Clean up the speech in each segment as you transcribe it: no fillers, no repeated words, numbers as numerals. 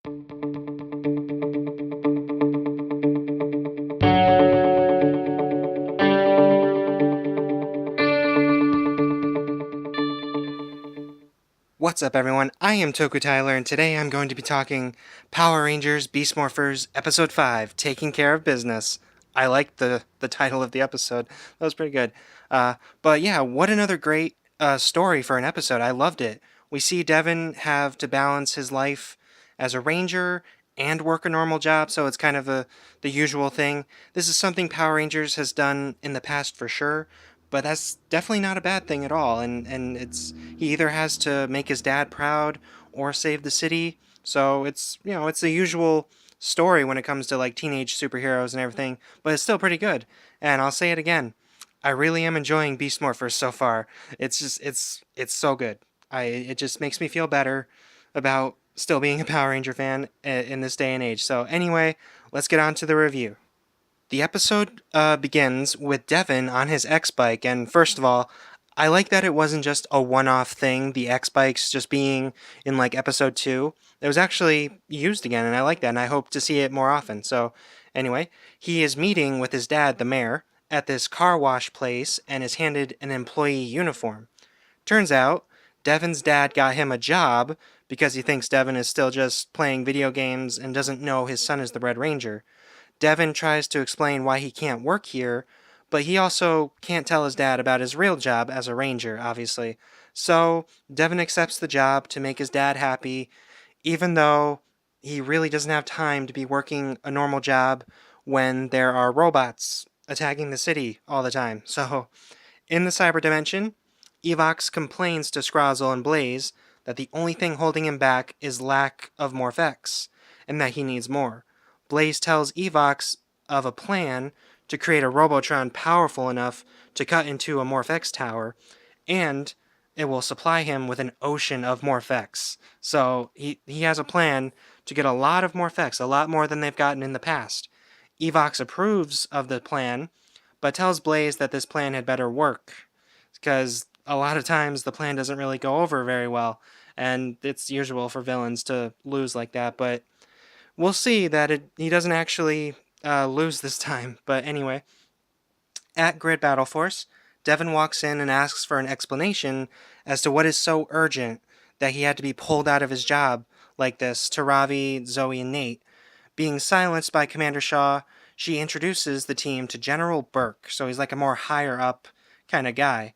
What's up, everyone? I am Toku Tyler, and today I'm going to be talking Power Rangers Beast Morphers Episode 5, Taking Care of Business. I liked the title of the episode. That was pretty good. But yeah, what another great story for an episode. I loved it. We see Devon have to balance his life as a ranger and work a normal job, so it's kind of the usual thing. This is something Power Rangers has done in the past for sure, but that's definitely not a bad thing at all. And it's he either has to make his dad proud or save the city. So it's the usual story when it comes to like teenage superheroes and everything, but it's still pretty good. And I'll say it again. I really am enjoying Beast Morphers so far. It's so good. It just makes me feel better about still being a Power Ranger fan in this day and age. So anyway, let's get on to the review. The episode begins with Devon on his X bike, and first of all, I like that it wasn't just a one off thing, the X bikes just being in like episode 2. It was actually used again, and I like that, and I hope to see it more often. So, anyway, he is meeting with his dad, the mayor, at this car wash place and is handed an employee uniform. Turns out, Devon's dad got him a job because he thinks Devon is still just playing video games and doesn't know his son is the Red Ranger. Devon tries to explain why he can't work here, but he also can't tell his dad about his real job as a ranger, obviously. So Devon accepts the job to make his dad happy, even though he really doesn't have time to be working a normal job when there are robots attacking the city all the time. So, in the cyber dimension, Evox complains to Scrozzle and Blaze that the only thing holding him back is lack of Morph-X, and that he needs more. Blaze tells Evox of a plan to create a Robotron powerful enough to cut into a Morph-X tower, and it will supply him with an ocean of Morph-X. So he has a plan to get a lot of Morph-X, a lot more than they've gotten in the past. Evox approves of the plan, but tells Blaze that this plan had better work, because a lot of times the plan doesn't really go over very well, and it's usual for villains to lose like that, but we'll see that he doesn't actually lose this time. But anyway, at Grid Battle Force, Devon walks in and asks for an explanation as to what is so urgent that he had to be pulled out of his job like this to Ravi, Zoe, and Nate. Being silenced by Commander Shaw, she introduces the team to General Burke, so he's like a more higher up kind of guy.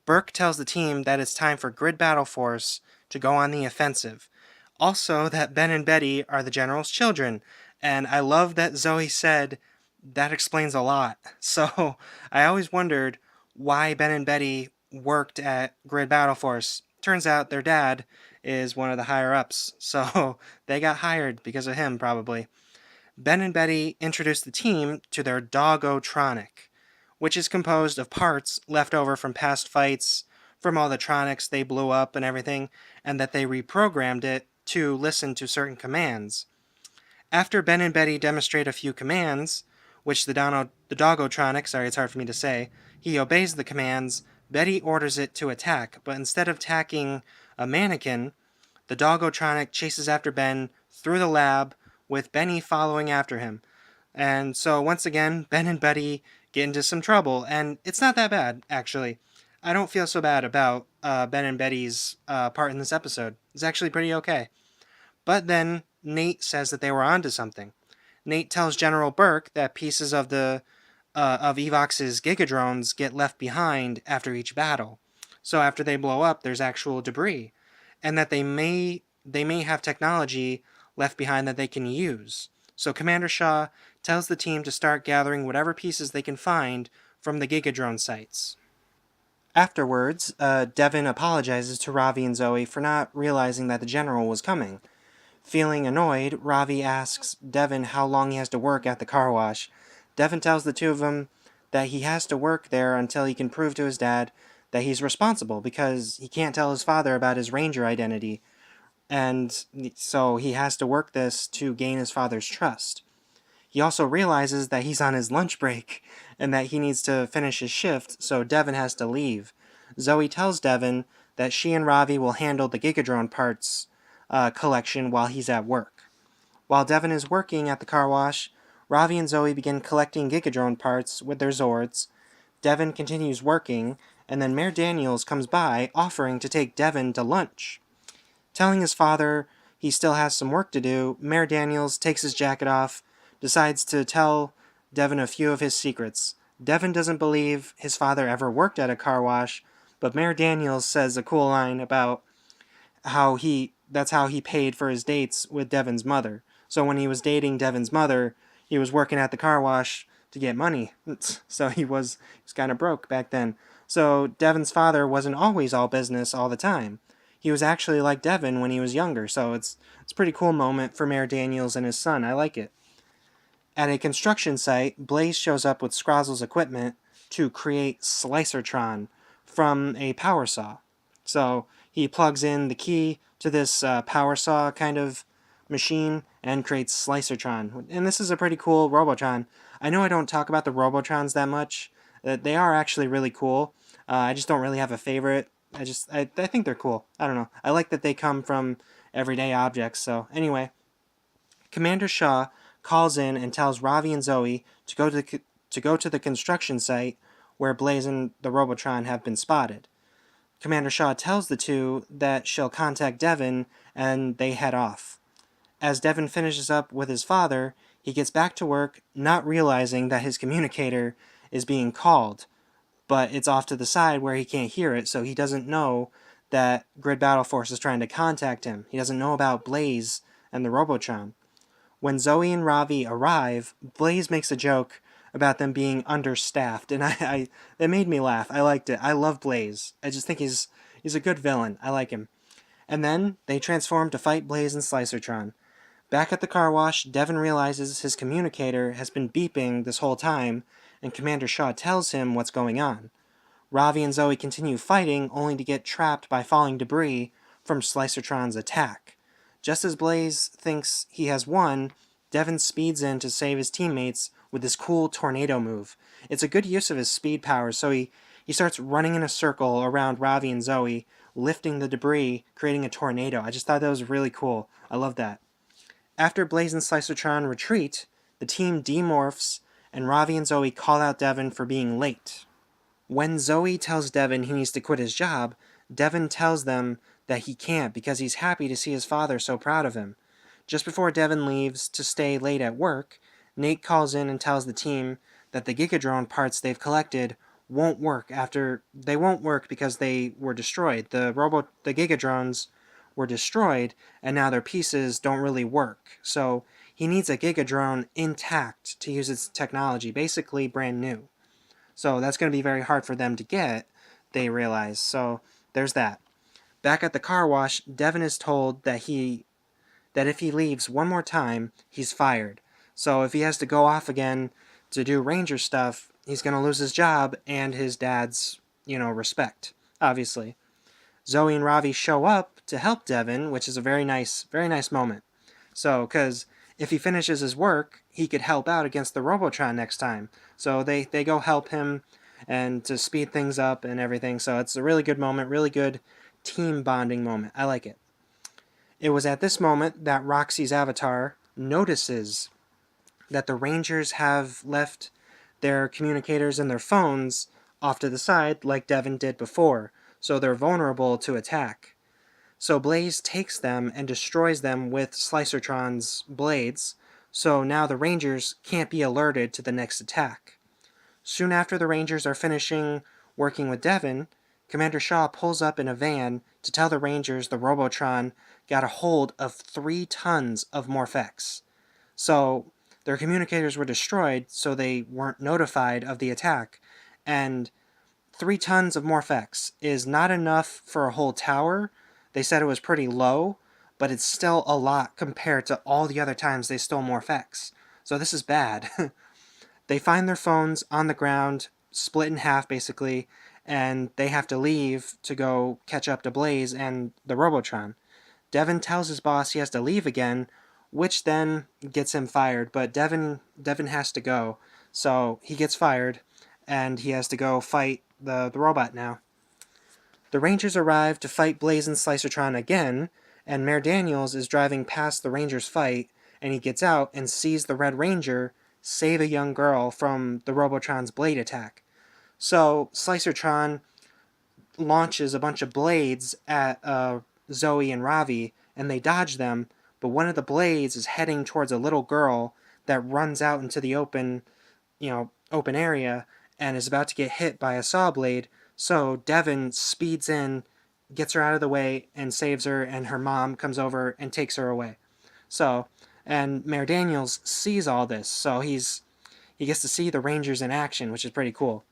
Burke tells the team that it's time for Grid Battle Force to go on the offensive. Also, that Ben and Betty are the General's children, and I love that Zoe said that explains a lot. So, I always wondered why Ben and Betty worked at Grid Battle Force. Turns out their dad is one of the higher ups, so they got hired because of him, probably. Ben and Betty introduced the team to their Doggotronic, which is composed of parts left over from past fights, from all the Tronics they blew up and everything, and that they reprogrammed it to listen to certain commands. After Ben and Betty demonstrate a few commands, which the Doggotronic, sorry, it's hard for me to say, he obeys the commands. Betty orders it to attack, but instead of attacking a mannequin, the Doggotronic chases after Ben through the lab, with Benny following after him. And so once again, Ben and Betty get into some trouble, and it's not that bad, actually. I don't feel so bad about Ben and Betty's part in this episode. It's actually pretty okay. But then Nate says that they were onto something. Nate tells General Burke that pieces of Evox's Gigadrones get left behind after each battle. So after they blow up, there's actual debris, and that they may have technology left behind that they can use. So Commander Shaw tells the team to start gathering whatever pieces they can find from the Gigadrone sites. Afterwards, Devon apologizes to Ravi and Zoe for not realizing that the general was coming. Feeling annoyed, Ravi asks Devon how long he has to work at the car wash. Devon tells the two of them that he has to work there until he can prove to his dad that he's responsible because he can't tell his father about his ranger identity, and so he has to work this to gain his father's trust. He also realizes that he's on his lunch break and that he needs to finish his shift, so Devon has to leave. Zoe tells Devon that she and Ravi will handle the Gigadrone parts collection while he's at work. While Devon is working at the car wash, Ravi and Zoe begin collecting Gigadrone parts with their Zords. Devon continues working, and then Mayor Daniels comes by offering to take Devon to lunch. Telling his father he still has some work to do, Mayor Daniels takes his jacket off, decides to tell Devon a few of his secrets. Devon doesn't believe his father ever worked at a car wash, but Mayor Daniels says a cool line about that's how he paid for his dates with Devon's mother. So when he was dating Devon's mother, he was working at the car wash to get money. So he was kind of broke back then. So Devon's father wasn't always all business all the time. He was actually like Devon when he was younger. So it's a pretty cool moment for Mayor Daniels and his son. I like it. At a construction site, Blaze shows up with Scrozzle's equipment to create Slicertron from a power saw. So he plugs in the key to this power saw kind of machine and creates Slicertron. And this is a pretty cool Robotron. I know I don't talk about the Robotrons that much. They are actually really cool. I just don't really have a favorite. I think they're cool. I don't know. I like that they come from everyday objects. So anyway, Commander Shaw calls in and tells Ravi and Zoe to go to the construction site where Blaze and the Robotron have been spotted. Commander Shaw tells the two that she'll contact Devon, and they head off. As Devon finishes up with his father, he gets back to work, not realizing that his communicator is being called, but it's off to the side where he can't hear it, so he doesn't know that Grid Battle Force is trying to contact him. He doesn't know about Blaze and the Robotron. When Zoe and Ravi arrive, Blaze makes a joke about them being understaffed, and it made me laugh. I liked it. I love Blaze. I just think he's a good villain. I like him. And then they transform to fight Blaze and Slicertron. Back at the car wash, Devon realizes his communicator has been beeping this whole time, and Commander Shaw tells him what's going on. Ravi and Zoe continue fighting, only to get trapped by falling debris from Slicertron's attack. Just as Blaze thinks he has won, Devon speeds in to save his teammates with this cool tornado move. It's a good use of his speed powers, so he starts running in a circle around Ravi and Zoe, lifting the debris, creating a tornado. I just thought that was really cool. I love that. After Blaze and Slicertron retreat, the team demorphs, and Ravi and Zoe call out Devon for being late. When Zoe tells Devon he needs to quit his job, Devon tells them that he can't because he's happy to see his father so proud of him. Just before Devon leaves to stay late at work, Nate calls in and tells the team that the Gigadrone parts they've collected won't work because they were destroyed. The Gigadrones were destroyed, and now their pieces don't really work. So he needs a Gigadrone intact to use its technology, basically brand new. So that's going to be very hard for them to get, they realize. So there's that. Back at the car wash, Devon is told that if he leaves one more time, he's fired. So if he has to go off again to do Ranger stuff, he's going to lose his job and his dad's, respect, obviously. Zoe and Ravi show up to help Devon, which is a very nice moment. So, because if he finishes his work, he could help out against the Robotron next time. So they go help him and to speed things up and everything. So it's a really good moment, really good team bonding moment. I like it. It was at this moment that Roxy's avatar notices that the Rangers have left their communicators and their phones off to the side like Devon did before, so they're vulnerable to attack. So Blaze takes them and destroys them with Slicertron's blades, so now the Rangers can't be alerted to the next attack. Soon after the Rangers are finishing working with Devon, Commander Shaw pulls up in a van to tell the Rangers the Robotron got a hold of 3 tons of Morphex. So their communicators were destroyed, so they weren't notified of the attack, and 3 tons of Morphex is not enough for a whole tower. They said it was pretty low, but it's still a lot compared to all the other times they stole Morphex. So this is bad. They find their phones on the ground, split in half basically, and they have to leave to go catch up to Blaze and the Robotron. Devon tells his boss he has to leave again, which then gets him fired, but Devon has to go, so he gets fired, and he has to go fight the robot now. The Rangers arrive to fight Blaze and Slicertron again, and Mayor Daniels is driving past the Rangers' fight and he gets out and sees the Red Ranger save a young girl from the Robotron's blade attack. So Slicertron launches a bunch of blades at Zoe and Ravi, and they dodge them, but one of the blades is heading towards a little girl that runs out into the open area and is about to get hit by a saw blade. So Devon speeds in, gets her out of the way, and saves her, and her mom comes over and takes her away. So, and Mayor Daniels sees all this, so he gets to see the Rangers in action, which is pretty cool.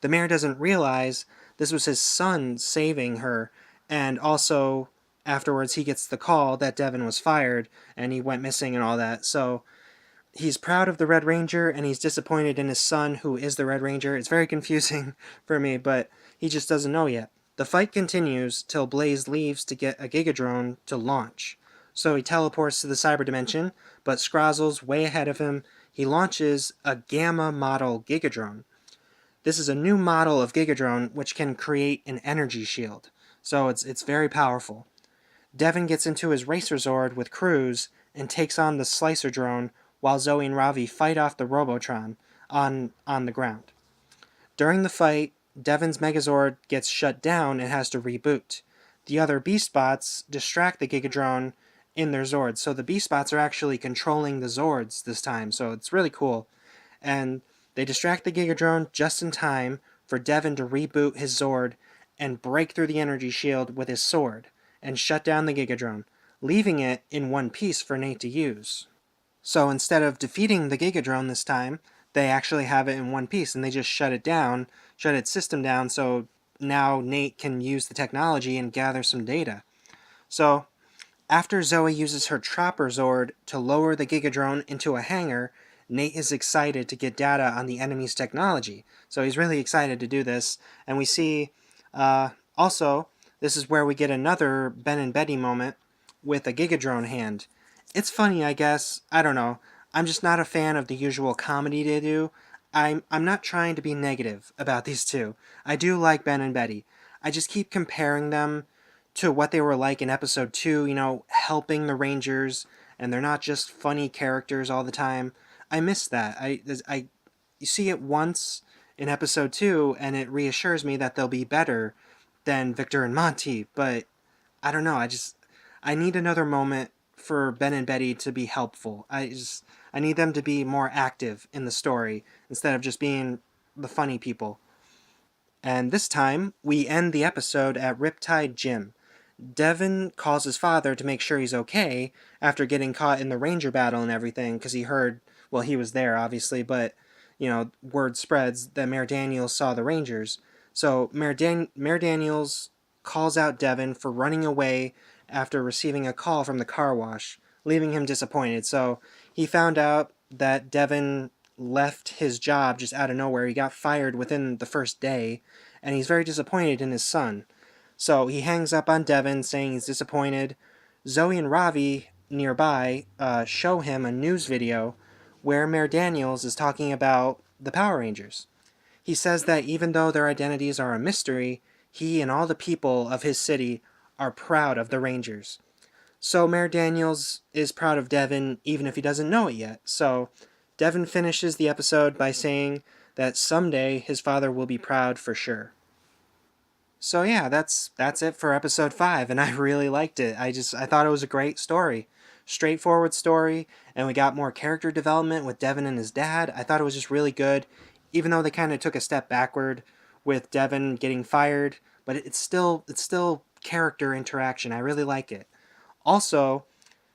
The mayor doesn't realize this was his son saving her, and also afterwards he gets the call that Devon was fired and he went missing and all that. So he's proud of the Red Ranger and he's disappointed in his son, who is the Red Ranger. It's very confusing for me, but he just doesn't know yet. The fight continues till Blaze leaves to get a Gigadrone to launch. So he teleports to the cyber dimension, but Scrozzle's way ahead of him. He launches a Gamma model Gigadrone. This is a new model of Gigadrone which can create an energy shield, so it's very powerful. Devon gets into his Racer Zord with Cruz and takes on the Slicer Drone while Zoe and Ravi fight off the Robotron on the ground. During the fight, Devon's Megazord gets shut down and has to reboot. The other Beastbots distract the Gigadrone in their Zords, so the Beastbots are actually controlling the Zords this time, so it's really cool. And they distract the Gigadrone just in time for Devon to reboot his Zord and break through the energy shield with his sword and shut down the Gigadrone, leaving it in one piece for Nate to use. So instead of defeating the Gigadrone this time, they actually have it in one piece and they just shut it down, shut its system down, so now Nate can use the technology and gather some data. So after Zoe uses her Trapper Zord to lower the Gigadrone into a hangar, Nate is excited to get data on the enemy's technology. So he's really excited to do this. And we see, also, this is where we get another Ben and Betty moment with a Gigadrone hand. It's funny, I guess. I don't know. I'm just not a fan of the usual comedy they do. I'm not trying to be negative about these two. I do like Ben and Betty. I just keep comparing them to what they were like in episode 2, helping the Rangers, and they're not just funny characters all the time. I miss that. You see it once in episode 2, and it reassures me that they'll be better than Victor and Monty, but I don't know, I need another moment for Ben and Betty to be helpful. I need them to be more active in the story, instead of just being the funny people. And this time, we end the episode at Riptide Gym. Devon calls his father to make sure he's okay after getting caught in the Ranger battle and everything, because he heard, well, he was there, obviously, but, word spreads that Mayor Daniels saw the Rangers. So Mayor Daniels calls out Devon for running away after receiving a call from the car wash, leaving him disappointed. So he found out that Devon left his job just out of nowhere. He got fired within the first day, and he's very disappointed in his son. So he hangs up on Devon, saying he's disappointed. Zoe and Ravi nearby show him a news video where Mayor Daniels is talking about the Power Rangers. He says that even though their identities are a mystery, he and all the people of his city are proud of the Rangers. So Mayor Daniels is proud of Devon even if he doesn't know it yet. So Devon finishes the episode by saying that someday his father will be proud for sure. So yeah, that's it for episode 5, and I really liked it. I thought it was a great story. Straightforward story, and we got more character development with Devon and his dad. I thought it was just really good, even though they kind of took a step backward with Devon getting fired, but it's still character interaction. I really like it. Also,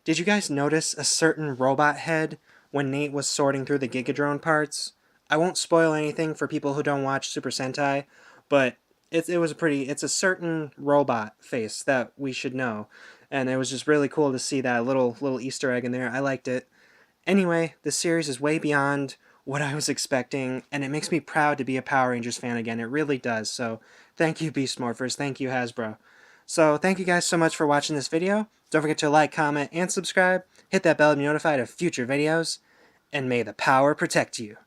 did you guys notice a certain robot head when Nate was sorting through the Gigadrone parts? I won't spoil anything for people who don't watch Super Sentai, but it's a certain robot face that we should know, and it was just really cool to see that little Easter egg in there. I liked it. Anyway, this series is way beyond what I was expecting, and it makes me proud to be a Power Rangers fan again. It really does. So thank you, Beast Morphers. Thank you, Hasbro. So thank you guys so much for watching this video. Don't forget to like, comment, and subscribe. Hit that bell to be notified of future videos, and may the power protect you.